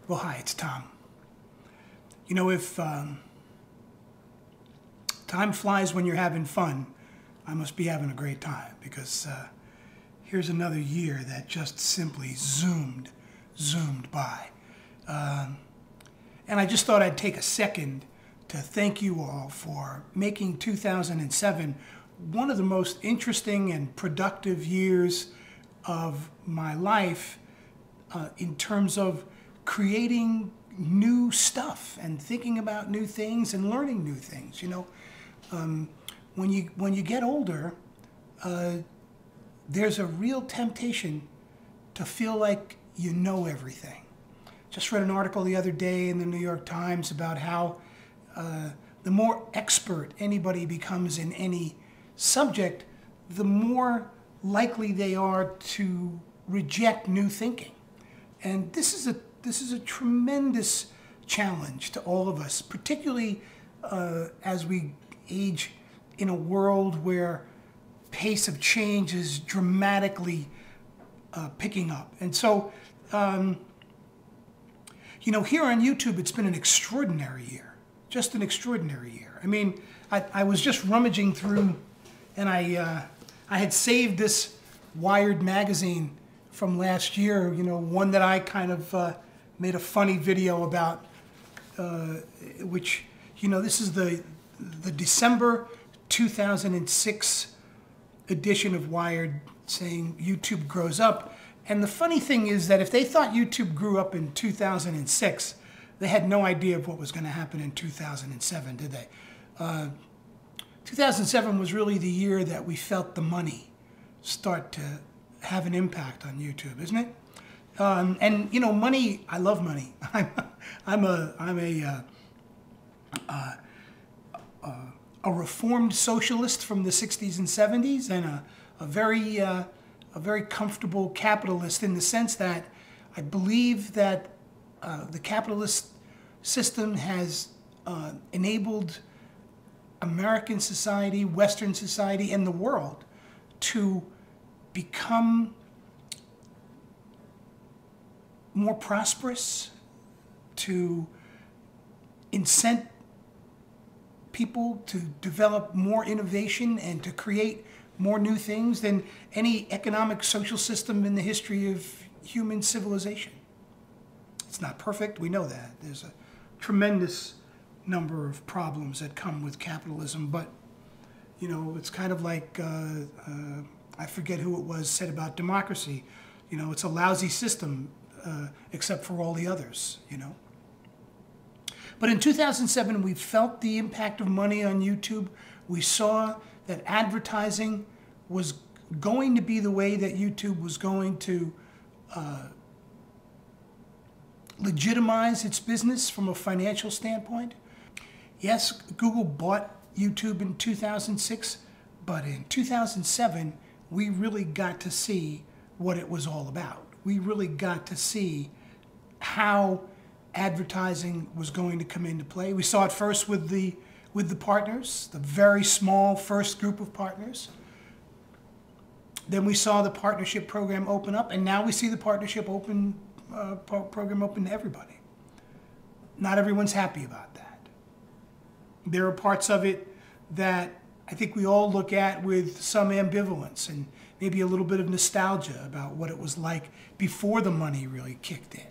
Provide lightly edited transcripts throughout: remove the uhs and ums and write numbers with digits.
Well, hi, it's Tom. You know, if time flies when you're having fun, I must be having a great time, because here's another year that just simply zoomed by. And I just thought I'd take a second to thank you all for making 2007 one of the most interesting and productive years of my life in terms of creating new stuff and thinking about new things and learning new things. You know, when you get older, there's a real temptation to feel like you know everything. Just read an article the other day in the New York Times about how the more expert anybody becomes in any subject, the more likely they are to reject new thinking. And this is a tremendous challenge to all of us, particularly as we age in a world where pace of change is dramatically picking up. And so, you know, here on YouTube, it's been an extraordinary year, just an extraordinary year. I mean, I was just rummaging through, and I had saved this Wired magazine from last year, you know, one that I kind of made a funny video about, which, you know, this is the December 2006 edition of Wired, saying YouTube grows up. And the funny thing is that if they thought YouTube grew up in 2006, they had no idea of what was going to happen in 2007, did they? 2007 was really the year that we felt the money start to have an impact on YouTube, isn't it? And you know, money. I love money. I'm a reformed socialist from the 60s and 70s, and a very comfortable capitalist, in the sense that I believe that the capitalist system has enabled American society, Western society, and the world to become more prosperous, to incent people to develop more innovation and to create more new things than any economic social system in the history of human civilization. It's not perfect, we know that. There's a tremendous number of problems that come with capitalism, but you know, it's kind of like, I forget who it was said about democracy, you know, it's a lousy system except for all the others, you know. But in 2007, we felt the impact of money on YouTube. We saw that advertising was going to be the way that YouTube was going to legitimize its business from a financial standpoint. Yes, Google bought YouTube in 2006, but in 2007, we really got to see what it was all about. We really got to see how advertising was going to come into play. We saw it first with the partners, the very small first group of partners. Then we saw the partnership program open up, and now we see the partnership program open to everybody. Not everyone's happy about that. There are parts of it that I think we all look at with some ambivalence and maybe a little bit of nostalgia about what it was like before the money really kicked in.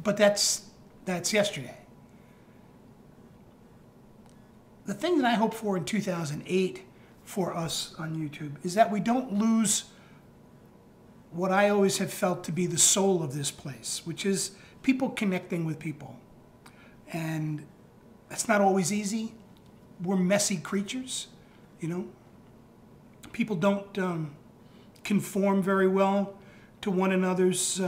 But that's yesterday. The thing that I hope for in 2008 for us on YouTube is that we don't lose what I always have felt to be the soul of this place, which is people connecting with people. And that's not always easy. We're messy creatures, you know. People don't conform very well to one another's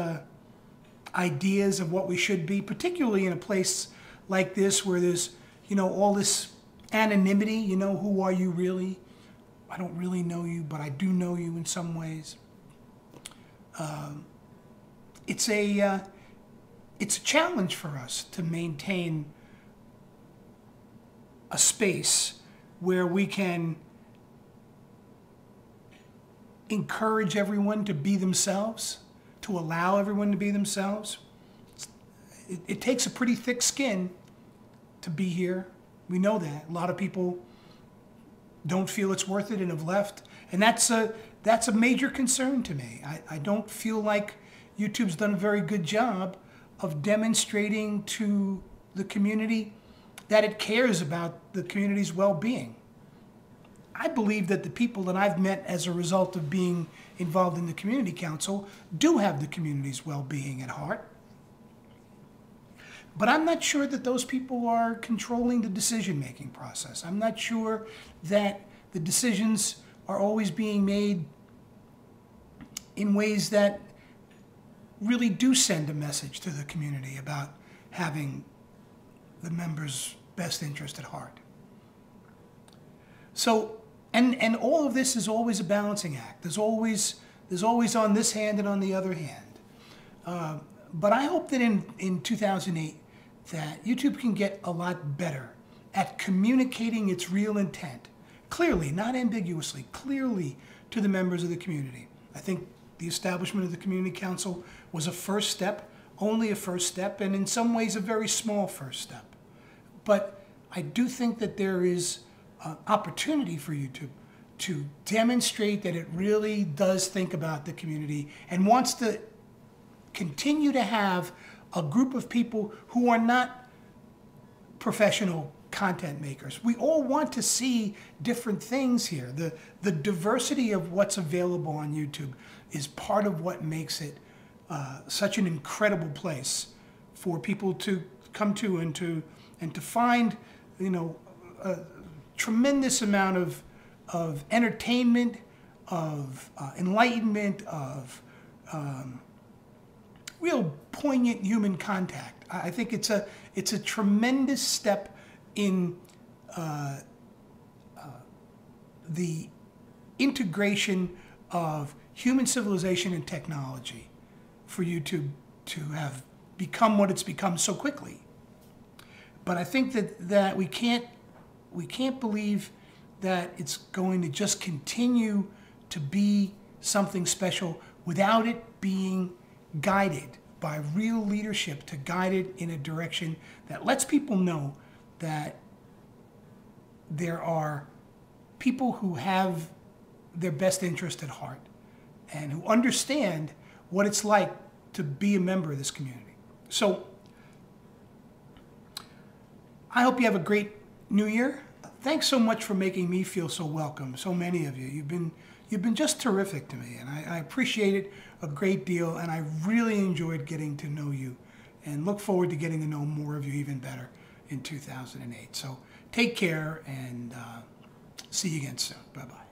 ideas of what we should be, particularly in a place like this where there's, you know, all this anonymity. You know, who are you really? I don't really know you, but I do know you in some ways. It's a challenge for us to maintain a space where we can encourage everyone to be themselves, to allow everyone to be themselves. it takes a pretty thick skin to be here. We know that. A lot of people don't feel it's worth it and have left. And that's a major concern to me. I don't feel like YouTube's done a very good job of demonstrating to the community that it cares about the community's well-being. I believe that the people that I've met as a result of being involved in the community council do have the community's well-being at heart. But I'm not sure that those people are controlling the decision-making process. I'm not sure that the decisions are always being made in ways that really do send a message to the community about having the members' best interest at heart. So, and all of this is always a balancing act. There's always on this hand and on the other hand. But I hope that in 2008, that YouTube can get a lot better at communicating its real intent, clearly, not ambiguously, clearly to the members of the community. I think the establishment of the Community Council was a first step, only a first step, and in some ways a very small first step. But I do think that there is opportunity for YouTube to demonstrate that it really does think about the community and wants to continue to have a group of people who are not professional content makers. We all want to see different things here. The diversity of what's available on YouTube is part of what makes it such an incredible place for people to come to and to find, you know, a tremendous amount of entertainment, of enlightenment, of real poignant human contact. I think it's a tremendous step in the integration of human civilization and technology for YouTube to have become what it's become so quickly. But I think that we can't believe that it's going to just continue to be something special without it being guided by real leadership, to guide it in a direction that lets people know that there are people who have their best interest at heart and who understand what it's like to be a member of this community. So I hope you have a great New Year. Thanks so much for making me feel so welcome, so many of you. You've been just terrific to me, and I appreciate it a great deal, and I really enjoyed getting to know you and look forward to getting to know more of you even better in 2008. So take care, and see you again soon. Bye-bye.